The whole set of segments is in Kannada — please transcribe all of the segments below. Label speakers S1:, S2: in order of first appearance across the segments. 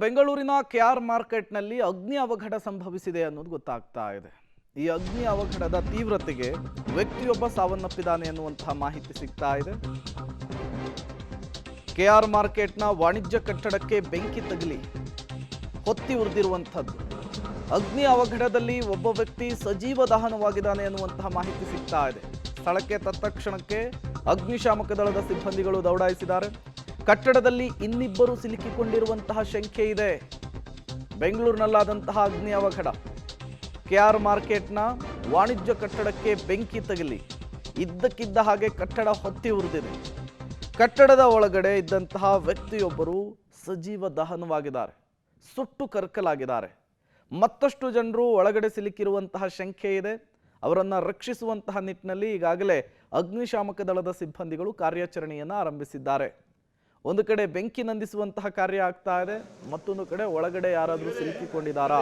S1: ಬೆಂಗಳೂರಿನ ಕೆಆರ್ ಮಾರ್ಕೆಟ್ನಲ್ಲಿ ಅಗ್ನಿ ಅವಘಡ ಸಂಭವಿಸಿದೆ ಅನ್ನೋದು ಗೊತ್ತಾಗ್ತಾ ಇದೆ. ಈ ಅಗ್ನಿ ಅವಘಡದ ತೀವ್ರತೆಗೆ ವ್ಯಕ್ತಿಯೊಬ್ಬ ಸಾವನ್ನಪ್ಪಿದ್ದಾನೆ ಅನ್ನುವಂತಹ ಮಾಹಿತಿ ಸಿಗ್ತಾ ಇದೆ. ಕೆಆರ್ ಮಾರ್ಕೆಟ್ನ ವಾಣಿಜ್ಯ ಕಟ್ಟಡಕ್ಕೆ ಬೆಂಕಿ ತಗುಲಿ ಹೊತ್ತಿ ಉರಿದಿರುವಂಥದ್ದು. ಅಗ್ನಿ ಅವಘಡದಲ್ಲಿ ಒಬ್ಬ ವ್ಯಕ್ತಿ ಸಜೀವ ದಹನವಾಗಿದ್ದಾನೆ ಅನ್ನುವಂತಹ ಮಾಹಿತಿ ಸಿಗ್ತಾ ಇದೆ. ಸ್ಥಳಕ್ಕೆ ತತ್ಕ್ಷಣಕ್ಕೆ ಅಗ್ನಿಶಾಮಕ ದಳದ ಸಿಬ್ಬಂದಿಗಳು ದೌಡಾಯಿಸಿದ್ದಾರೆ. ಕಟ್ಟಡದಲ್ಲಿ ಇನ್ನಿಬ್ಬರು ಸಿಲುಕಿಕೊಂಡಿರುವಂತಹ ಶಂಕೆ ಇದೆ. ಬೆಂಗಳೂರಿನಲ್ಲಾದಂತಹ ಅಗ್ನಿ ಅವಘಡ. ಕೆಆರ್ ಮಾರ್ಕೆಟ್ನ ವಾಣಿಜ್ಯ ಕಟ್ಟಡಕ್ಕೆ ಬೆಂಕಿ ತಗುಲಿ ಇದ್ದಕ್ಕಿದ್ದ ಹಾಗೆ ಕಟ್ಟಡ ಹೊತ್ತಿ ಉರಿದಿದೆ. ಕಟ್ಟಡದ ಒಳಗಡೆ ಇದ್ದಂತಹ ವ್ಯಕ್ತಿಯೊಬ್ಬರು ಸಜೀವ ದಹನವಾಗಿದ್ದಾರೆ, ಸುಟ್ಟು ಕರಕಲಾಗಿದ್ದಾರೆ. ಮತ್ತಷ್ಟು ಜನರು ಒಳಗಡೆ ಸಿಲುಕಿರುವಂತಹ ಶಂಕೆ ಇದೆ. ಅವರನ್ನು ರಕ್ಷಿಸುವಂತಹ ನಿಟ್ಟಿನಲ್ಲಿ ಈಗಾಗಲೇ ಅಗ್ನಿಶಾಮಕ ದಳದ ಸಿಬ್ಬಂದಿಗಳು ಕಾರ್ಯಾಚರಣೆಯನ್ನು ಆರಂಭಿಸಿದ್ದಾರೆ. ಒಂದು ಕಡೆ ಬೆಂಕಿ ನಂದಿಸುವಂತಹ ಕಾರ್ಯ ಆಗ್ತಾ ಇದೆ, ಮತ್ತೊಂದು ಕಡೆ ಒಳಗಡೆ ಯಾರಾದರೂ ಸಿಲುಕಿಕೊಂಡಿದ್ದಾರಾ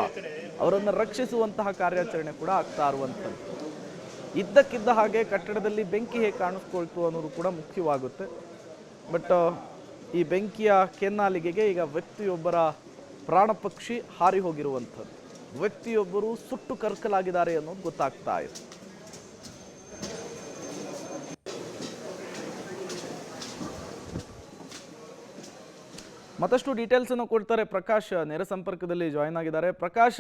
S1: ಅವರನ್ನು ರಕ್ಷಿಸುವಂತಹ ಕಾರ್ಯಾಚರಣೆ ಕೂಡ ಆಗ್ತಾ ಇರುವಂಥದ್ದು. ಇದ್ದಕ್ಕಿದ್ದ ಹಾಗೆ ಕಟ್ಟಡದಲ್ಲಿ ಬೆಂಕಿ ಹೇಗೆ ಕಾಣಿಸ್ಕೊಳ್ತು ಅನ್ನೋದು ಕೂಡ ಮುಖ್ಯವಾಗುತ್ತೆ. ಬಟ್ ಈ ಬೆಂಕಿಯ ಕೆನ್ನಾಲಿಗೆಗೆ ಈಗ ವ್ಯಕ್ತಿಯೊಬ್ಬರ ಪ್ರಾಣ ಪಕ್ಷಿ ಹಾರಿ ಹೋಗಿರುವಂಥದ್ದು. ವ್ಯಕ್ತಿಯೊಬ್ಬರು ಸುಟ್ಟು ಕರಕಲಾಗಿದ್ದಾರೆ ಅನ್ನೋದು ಗೊತ್ತಾಗ್ತಾ ಇದೆ. ಮತ್ತಷ್ಟು ಡೀಟೇಲ್ಸ್ ಅನ್ನು ಕೊಡ್ತಾರೆ ಪ್ರಕಾಶ್, ನೇರ ಸಂಪರ್ಕದಲ್ಲಿ ಜಾಯಿನ್ ಆಗಿದ್ದಾರೆ. ಪ್ರಕಾಶ್,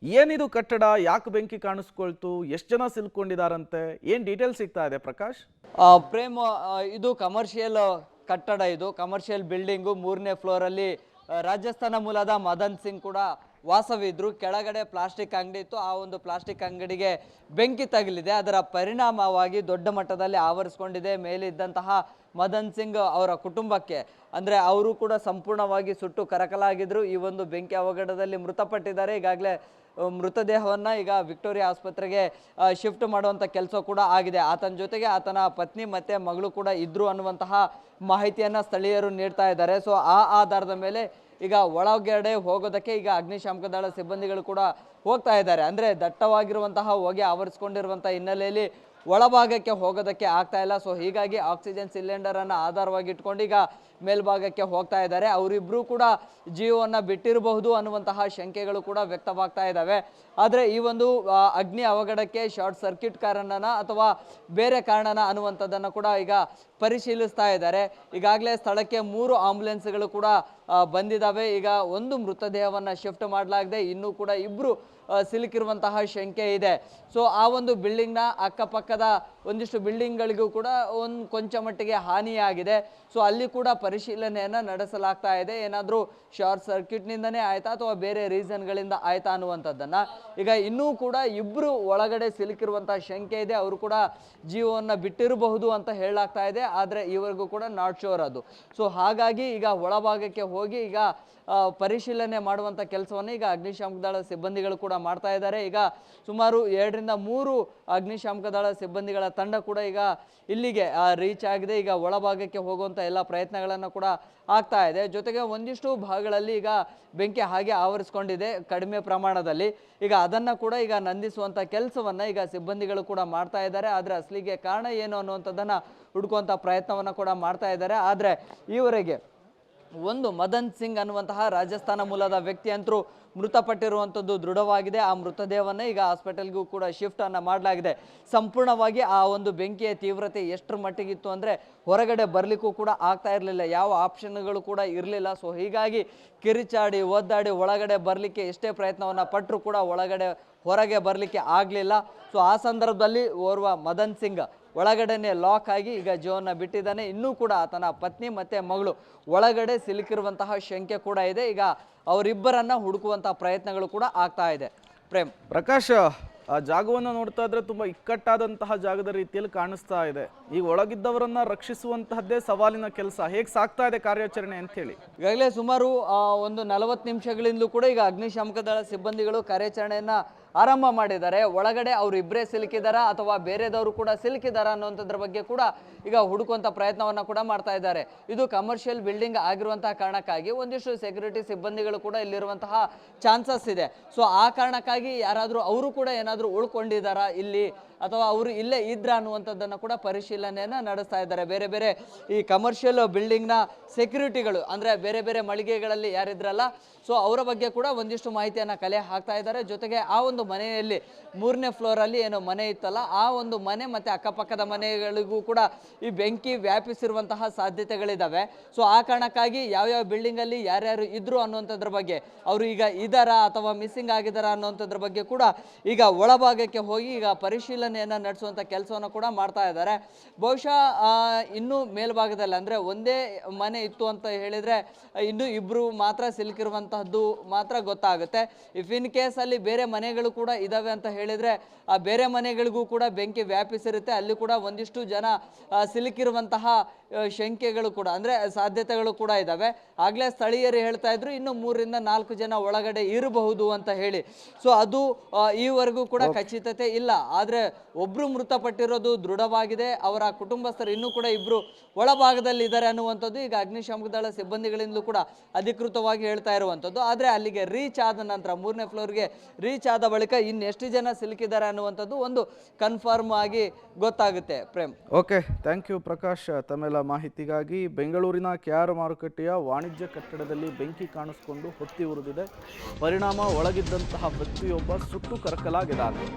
S1: ಏನಿದು ಕಟ್ಟಡ, ಯಾಕೆ ಬೆಂಕಿ ಕಾಣಿಸ್ಕೊಳ್ತು, ಎಷ್ಟು ಜನ ಸಿಲ್ಕೊಂಡಿದ್ದಾರಂತೆ, ಏನ್ ಡೀಟೇಲ್ಸ್ ಸಿಗ್ತಾ ಇದೆ ಪ್ರಕಾಶ್?
S2: ಪ್ರೇಮ್, ಇದು ಕಮರ್ಷಿಯಲ್ ಕಟ್ಟಡ, ಇದು ಕಮರ್ಷಿಯಲ್ ಬಿಲ್ಡಿಂಗು. 3ನೇ ಫ್ಲೋರಲ್ಲಿ ರಾಜಸ್ಥಾನ ಮೂಲದ ಮದನ್ ಸಿಂಗ್ ಕೂಡ ವಾಸವಿದ್ರು. ಕೆಳಗಡೆ ಪ್ಲಾಸ್ಟಿಕ್ ಅಂಗಡಿ ಇತ್ತು. ಆ ಒಂದು ಪ್ಲಾಸ್ಟಿಕ್ ಅಂಗಡಿಗೆ ಬೆಂಕಿ ತಗಲಿದೆ. ಅದರ ಪರಿಣಾಮವಾಗಿ ದೊಡ್ಡ ಮಟ್ಟದಲ್ಲಿ ಆವರಿಸಿಕೊಂಡಿದೆ. ಮೇಲಿದ್ದಂತಹ ಮದನ್ ಸಿಂಗ್ ಅವರ ಕುಟುಂಬಕ್ಕೆ, ಅಂದರೆ ಅವರು ಕೂಡ ಸಂಪೂರ್ಣವಾಗಿ ಸುಟ್ಟು ಕರಕಲಾಗಿದ್ರು. ಈ ಒಂದು ಬೆಂಕಿ ಅವಘಡದಲ್ಲಿ ಮೃತಪಟ್ಟಿದ್ದಾರೆ. ಈಗಾಗಲೇ ಮೃತದೇಹವನ್ನು ಈಗ ವಿಕ್ಟೋರಿಯಾ ಆಸ್ಪತ್ರೆಗೆ ಶಿಫ್ಟ್ ಮಾಡುವಂಥ ಕೆಲಸ ಕೂಡ ಆಗಿದೆ. ಆತನ ಜೊತೆಗೆ ಆತನ ಪತ್ನಿ ಮತ್ತು ಮಗಳು ಕೂಡ ಇದ್ರು ಅನ್ನುವಂತಹ ಮಾಹಿತಿಯನ್ನು ಸ್ಥಳೀಯರು ನೀಡ್ತಾ ಇದ್ದಾರೆ. ಸೊ ಆ ಆಧಾರದ ಮೇಲೆ ಈಗ ಒಳಗಡೆ ಹೋಗೋದಕ್ಕೆ ಈಗ ಅಗ್ನಿಶಾಮಕ ದಳ ಸಿಬ್ಬಂದಿಗಳು ಕೂಡ ಹೋಗ್ತಾ ಇದ್ದಾರೆ. ಅಂದರೆ ದಟ್ಟವಾಗಿರುವಂತಹ ಹೊಗೆ ಆವರಿಸ್ಕೊಂಡಿರುವಂಥ ಹಿನ್ನೆಲೆಯಲ್ಲಿ ಒಳಭಾಗಕ್ಕೆ ಹೋಗೋದಕ್ಕೆ ಆಗ್ತಾ ಇಲ್ಲ. ಸೊ ಹೀಗಾಗಿ ಆಕ್ಸಿಜನ್ ಸಿಲಿಂಡರನ್ನು ಆಧಾರವಾಗಿ ಇಟ್ಕೊಂಡು ಈಗ ಮೇಲ್ಭಾಗಕ್ಕೆ ಹೋಗ್ತಾ ಇದ್ದಾರೆ. ಅವರಿಬ್ಬರು ಕೂಡ ಜೀವವನ್ನು ಬಿಟ್ಟಿರಬಹುದು ಅನ್ನುವಂತಹ ಶಂಕೆಗಳು ಕೂಡ ವ್ಯಕ್ತವಾಗ್ತಾ ಇದ್ದಾವೆ. ಆದರೆ ಈ ಒಂದು ಅಗ್ನಿ ಅವಘಡಕ್ಕೆ ಶಾರ್ಟ್ ಸರ್ಕ್ಯೂಟ್ ಕಾರಣನ ಅಥವಾ ಬೇರೆ ಕಾರಣನ ಅನ್ನುವಂಥದ್ದನ್ನು ಕೂಡ ಈಗ ಪರಿಶೀಲಿಸ್ತಾ ಇದ್ದಾರೆ. ಈಗಾಗಲೇ ಸ್ಥಳಕ್ಕೆ 3 ಆಂಬ್ಯುಲೆನ್ಸ್ಗಳು ಕೂಡ ಬಂದಿದ್ದಾವೆ. ಈಗ ಒಂದು ಮೃತದೇಹವನ್ನು ಶಿಫ್ಟ್ ಮಾಡಲಾಗಿದೆ. ಇನ್ನೂ ಕೂಡ ಇಬ್ಬರು ಸಿಲುಕಿರುವಂತಹ ಶಂಕೆ ಇದೆ. ಸೊ ಆ ಒಂದು ಬಿಲ್ಡಿಂಗ್ನ ಅಕ್ಕಪಕ್ಕದ ಒಂದಿಷ್ಟು ಬಿಲ್ಡಿಂಗ್ಗಳಿಗೂ ಕೂಡ ಕೊಂಚ ಮಟ್ಟಿಗೆ ಹಾನಿಯಾಗಿದೆ. ಸೊ ಅಲ್ಲಿ ಕೂಡ ಪರಿಶೀಲನೆಯನ್ನು ನಡೆಸಲಾಗ್ತಾ ಇದೆ. ಏನಾದರೂ ಶಾರ್ಟ್ ಸರ್ಕ್ಯೂಟ್ನಿಂದನೇ ಆಯ್ತಾ ಅಥವಾ ಬೇರೆ ರೀಸನ್ಗಳಿಂದ ಆಯ್ತಾ ಅನ್ನುವಂಥದ್ದನ್ನು ಈಗ ಇನ್ನೂ ಕೂಡ ಇಬ್ಬರು ಒಳಗಡೆ ಸಿಲುಕಿರುವಂತಹ ಶಂಕೆ ಇದೆ. ಅವರು ಕೂಡ ಜೀವವನ್ನು ಬಿಟ್ಟಿರಬಹುದು ಅಂತ ಹೇಳಲಾಗ್ತಾ ಇದೆ. ಆದರೆ ಇವರಿಗೂ ಕೂಡ ನಾಟ್ ಶೋರ್ ಅದು. ಸೊ ಹಾಗಾಗಿ ಈಗ ಒಳಭಾಗಕ್ಕೆ ಹೋಗಿ ಈಗ ಪರಿಶೀಲನೆ ಮಾಡುವಂಥ ಕೆಲಸವನ್ನು ಈಗ ಅಗ್ನಿಶಾಮಕ ದಳ ಸಿಬ್ಬಂದಿಗಳು ಕೂಡ ಮಾಡ್ತಾ ಇದ್ದಾರೆ. ಈಗ ಸುಮಾರು 2 ರಿಂದ 3 ಅಗ್ನಿಶಾಮಕ ದಳ ಸಿಬ್ಬಂದಿಗಳ ತಂಡ ಕೂಡ ಈಗ ಇಲ್ಲಿಗೆ ರೀಚ್ ಆಗಿದೆ. ಈಗ ಒಳಭಾಗಕ್ಕೆ ಹೋಗುವಂಥ ಎಲ್ಲ ಪ್ರಯತ್ನಗಳನ್ನು ಕೂಡ ಆಗ್ತಾ ಇದೆ. ಜೊತೆಗೆ ಒಂದಿಷ್ಟು ಭಾಗಗಳಲ್ಲಿ ಈಗ ಬೆಂಕಿ ಹಾಗೆ ಆವರಿಸ್ಕೊಂಡಿದೆ ಕಡಿಮೆ ಪ್ರಮಾಣದಲ್ಲಿ. ಈಗ ಅದನ್ನು ಕೂಡ ಈಗ ನಂದಿಸುವಂಥ ಕೆಲಸವನ್ನು ಈಗ ಸಿಬ್ಬಂದಿಗಳು ಕೂಡ ಮಾಡ್ತಾ ಇದ್ದಾರೆ. ಆದರೆ ಅಸಲಿಗೆ ಕಾರಣ ಏನು ಅನ್ನುವಂಥದ್ದನ್ನು ಹುಡುಕುವಂಥ ಪ್ರಯತ್ನವನ್ನು ಕೂಡ ಮಾಡ್ತಾ ಇದ್ದಾರೆ. ಆದರೆ ಈವರೆಗೆ ಒಂದು ಮದನ್ ಸಿಂಗ್ ಅನ್ನುವಂತಹ ರಾಜಸ್ಥಾನ ಮೂಲದ ವ್ಯಕ್ತಿ ಅಂತರೂ ಮೃತಪಟ್ಟಿರುವಂಥದ್ದು ದೃಢವಾಗಿದೆ. ಆ ಮೃತದೇಹವನ್ನು ಈಗ ಹಾಸ್ಪಿಟಲ್ಗೂ ಕೂಡ ಶಿಫ್ಟನ್ನು ಮಾಡಲಾಗಿದೆ. ಸಂಪೂರ್ಣವಾಗಿ ಆ ಒಂದು ಬೆಂಕಿಯ ತೀವ್ರತೆ ಎಷ್ಟರ ಮಟ್ಟಿಗಿತ್ತು ಅಂದರೆ ಹೊರಗಡೆ ಬರಲಿಕ್ಕೂ ಕೂಡ ಆಗ್ತಾ ಇರಲಿಲ್ಲ, ಯಾವ ಆಪ್ಷನ್ಗಳು ಕೂಡ ಇರಲಿಲ್ಲ. ಸೊ ಹೀಗಾಗಿ ಕಿರಿಚಾಡಿ ಒದ್ದಾಡಿ ಒಳಗಡೆ ಬರಲಿಕ್ಕೆ ಎಷ್ಟೇ ಪ್ರಯತ್ನವನ್ನು ಪಟ್ಟರೂ ಕೂಡ ಹೊರಗೆ ಬರಲಿಕ್ಕೆ ಆಗಲಿಲ್ಲ. ಸೊ ಆ ಸಂದರ್ಭದಲ್ಲಿ ಓರ್ವ ಮದನ್ ಸಿಂಗ್ ಒಳಗಡೆನೆ ಲಾಕ್ ಆಗಿ ಈಗ ಜೀವನ ಬಿಟ್ಟಿದ್ದಾನೆ. ಇನ್ನೂ ಕೂಡ ಆತನ ಪತ್ನಿ ಮತ್ತು ಮಗಳು ಒಳಗಡೆ ಸಿಲುಕಿರುವಂತಹ ಶಂಕೆ ಕೂಡ ಇದೆ. ಈಗ ಅವರಿಬ್ಬರನ್ನ ಹುಡುಕುವಂತಹ ಪ್ರಯತ್ನಗಳು ಕೂಡ ಆಗ್ತಾ ಇದೆ. ಪ್ರೇಮ್,
S1: ಪ್ರಕಾಶ್, ಆ ಜಾಗವನ್ನು ನೋಡ್ತಾ ಇದ್ರೆ ತುಂಬಾ ಇಕ್ಕಟ್ಟಾದಂತಹ ಜಾಗದ ರೀತಿಯಲ್ಲಿ ಕಾಣಿಸ್ತಾ ಇದೆ. ಈಗ ಒಳಗಿದ್ದವರನ್ನ ರಕ್ಷಿಸುವಂತಹದ್ದೇ ಸವಾಲಿನ ಕೆಲಸ. ಹೇಗೆ ಸಾಗ್ತಾ ಇದೆ ಕಾರ್ಯಾಚರಣೆ ಅಂತ ಹೇಳಿ?
S2: ಈಗಾಗಲೇ ಸುಮಾರು ಒಂದು 40 ನಿಮಿಷಗಳಿಂದಲೂ ಕೂಡ ಈಗ ಅಗ್ನಿಶಾಮಕ ದಳ ಸಿಬ್ಬಂದಿಗಳು ಕಾರ್ಯಾಚರಣೆಯನ್ನ ಆರಂಭ ಮಾಡಿದ್ದಾರೆ. ಒಳಗಡೆ ಅವರು ಇಬ್ಬರೇ ಸಿಲುಕಿದಾರಾ ಅಥವಾ ಬೇರೆದವರು ಕೂಡ ಸಿಲುಕಿದಾರಾ ಅನ್ನುವಂಥದ್ರ ಬಗ್ಗೆ ಕೂಡ ಈಗ ಹುಡುಕುವಂಥ ಪ್ರಯತ್ನವನ್ನು ಕೂಡ ಮಾಡ್ತಾ ಇದ್ದಾರೆ. ಇದು ಕಮರ್ಷಿಯಲ್ ಬಿಲ್ಡಿಂಗ್ ಆಗಿರುವಂತಹ ಕಾರಣಕ್ಕಾಗಿ ಒಂದಿಷ್ಟು ಸೆಕ್ಯೂರಿಟಿ ಸಿಬ್ಬಂದಿಗಳು ಕೂಡ ಇಲ್ಲಿರುವಂತಹ ಚಾನ್ಸಸ್ ಇದೆ. ಸೊ ಆ ಕಾರಣಕ್ಕಾಗಿ ಯಾರಾದರೂ ಅವರು ಕೂಡ ಏನಾದರೂ ಉಳ್ಕೊಂಡಿದ್ದಾರಾ ಇಲ್ಲಿ ಅಥವಾ ಅವರು ಇಲ್ಲೇ ಇದ್ರ ಅನ್ನುವಂಥದ್ದನ್ನು ಕೂಡ ಪರಿಶೀಲನೆಯನ್ನು ನಡೆಸ್ತಾ ಇದ್ದಾರೆ. ಬೇರೆ ಬೇರೆ ಈ ಕಮರ್ಷಿಯಲ್ ಬಿಲ್ಡಿಂಗ್ನ ಸೆಕ್ಯೂರಿಟಿಗಳು ಅಂದರೆ ಬೇರೆ ಬೇರೆ ಮಳಿಗೆಗಳಲ್ಲಿ ಯಾರಿದ್ರಲ್ಲ, ಸೊ ಅವರ ಬಗ್ಗೆ ಕೂಡ ಒಂದಿಷ್ಟು ಮಾಹಿತಿಯನ್ನು ಕಲೆ ಹಾಕ್ತಾ ಇದ್ದಾರೆ. ಜೊತೆಗೆ ಆ ಒಂದು ಮನೆಯಲ್ಲಿ 3ನೇ ಫ್ಲೋರಲ್ಲಿ ಏನೋ ಮನೆ ಇತ್ತಲ್ಲ, ಆ ಒಂದು ಮನೆ ಮತ್ತು ಅಕ್ಕಪಕ್ಕದ ಮನೆಗಳಿಗೂ ಕೂಡ ಈ ಬೆಂಕಿ ವ್ಯಾಪಿಸಿರುವಂತಹ ಸಾಧ್ಯತೆಗಳಿದ್ದಾವೆ. ಸೊ ಆ ಕಾರಣಕ್ಕಾಗಿ ಯಾವ್ಯಾವ ಬಿಲ್ಡಿಂಗಲ್ಲಿ ಯಾರ್ಯಾರು ಇದ್ರು ಅನ್ನುವಂಥದ್ರ ಬಗ್ಗೆ, ಅವರು ಈಗ ಇದ್ದಾರಾ ಅಥವಾ ಮಿಸ್ಸಿಂಗ್ ಆಗಿದ್ದಾರಾ ಅನ್ನುವಂಥದ್ರ ಬಗ್ಗೆ ಕೂಡ ಈಗ ಒಳಭಾಗಕ್ಕೆ ಹೋಗಿ ಈಗ ಪರಿಶೀಲನೆಯನ್ನು ನಡೆಸುವಂಥ ಕೆಲಸವನ್ನು ಕೂಡ ಮಾಡ್ತಾ ಇದ್ದಾರೆ. ಬಹುಶಃ ಇನ್ನೂ ಮೇಲ್ಭಾಗದಲ್ಲಿ ಅಂದರೆ ಒಂದೇ ಮನೆ ಇತ್ತು ಅಂತ ಹೇಳಿದರೆ ಇನ್ನೂ ಇಬ್ಬರು ಮಾತ್ರ ಸಿಲುಕಿರುವಂತಹದ್ದು ಮಾತ್ರ ಗೊತ್ತಾಗುತ್ತೆ. ಇಫ್ ಇನ್ ಕೇಸ್ ಅಲ್ಲಿ ಬೇರೆ ಮನೆಗಳು ಕೂಡ ಇದಾವೆ ಅಂತ ಹೇಳಿದರೆ ಆ ಬೇರೆ ಮನೆಗಳಿಗೂ ಕೂಡ ಬೆಂಕಿ ವ್ಯಾಪಿಸಿರುತ್ತೆ. ಅಲ್ಲಿ ಕೂಡ ಒಂದಿಷ್ಟು ಜನ ಸಿಲುಕಿರುವಂತಹ ಶಂಕೆಗಳು ಕೂಡ ಅಂದರೆ ಸಾಧ್ಯತೆಗಳು ಕೂಡ ಇದ್ದಾವೆ. ಆಗಲೇ ಸ್ಥಳೀಯರು ಹೇಳ್ತಾ ಇದ್ರು ಇನ್ನು 3 ರಿಂದ 4 ಜನ ಒಳಗಡೆ ಇರಬಹುದು ಅಂತ ಹೇಳಿ. ಸೊ ಅದು ಈವರೆಗೂ ಕೂಡ ಖಚಿತತೆ ಇಲ್ಲ. ಆದರೆ ಒಬ್ರು ಮೃತಪಟ್ಟಿರೋದು ದೃಢವಾಗಿದೆ. ಅವರ ಕುಟುಂಬಸ್ಥರು ಇನ್ನೂ ಕೂಡ ಇಬ್ರು ಒಳಭಾಗದಲ್ಲಿ ಇದ್ದಾರೆ ಅನ್ನುವಂಥದ್ದು ಈಗ ಅಗ್ನಿಶಾಮಕ ದಳ ಸಿಬ್ಬಂದಿಗಳಿಂದಲೂ ಕೂಡ ಅಧಿಕೃತವಾಗಿ ಹೇಳ್ತಾ ಇರುವಂಥದ್ದು. ಆದರೆ ಅಲ್ಲಿಗೆ ರೀಚ್ ಆದ ನಂತರ 3ನೇ ಫ್ಲೋರ್ಗೆ ರೀಚ್ ಆದ ಬಳಿಕ ಇನ್ನೆಷ್ಟು ಜನ ಸಿಲುಕಿದ್ದಾರೆ ಅನ್ನುವಂಥದ್ದು ಒಂದು ಕನ್ಫರ್ಮ್ ಆಗಿ ಗೊತ್ತಾಗುತ್ತೆ. Prem,
S1: okay, thank you Prakash ತಮ್ಮೆಲ್ಲ ಮಾಹಿತಿಗಾಗಿ. ಬೆಂಗಳೂರಿನ KR ಮಾರುಕಟ್ಟೆಯ ವಾಣಿಜ್ಯ ಕಟ್ಟಡದಲ್ಲಿ ಬೆಂಕಿ ಕಾಣಿಸಿಕೊಂಡು ಹೊತ್ತಿ ಉರಿದಿದೆ. ಪರಿಣಾಮ ಒಳಗಿದ್ದಂತಹ ವ್ಯಕ್ತಿಯೊಬ್ಬ ಸುಟ್ಟು ಕರಕಲಾಗಿದ್ದಾನೆ.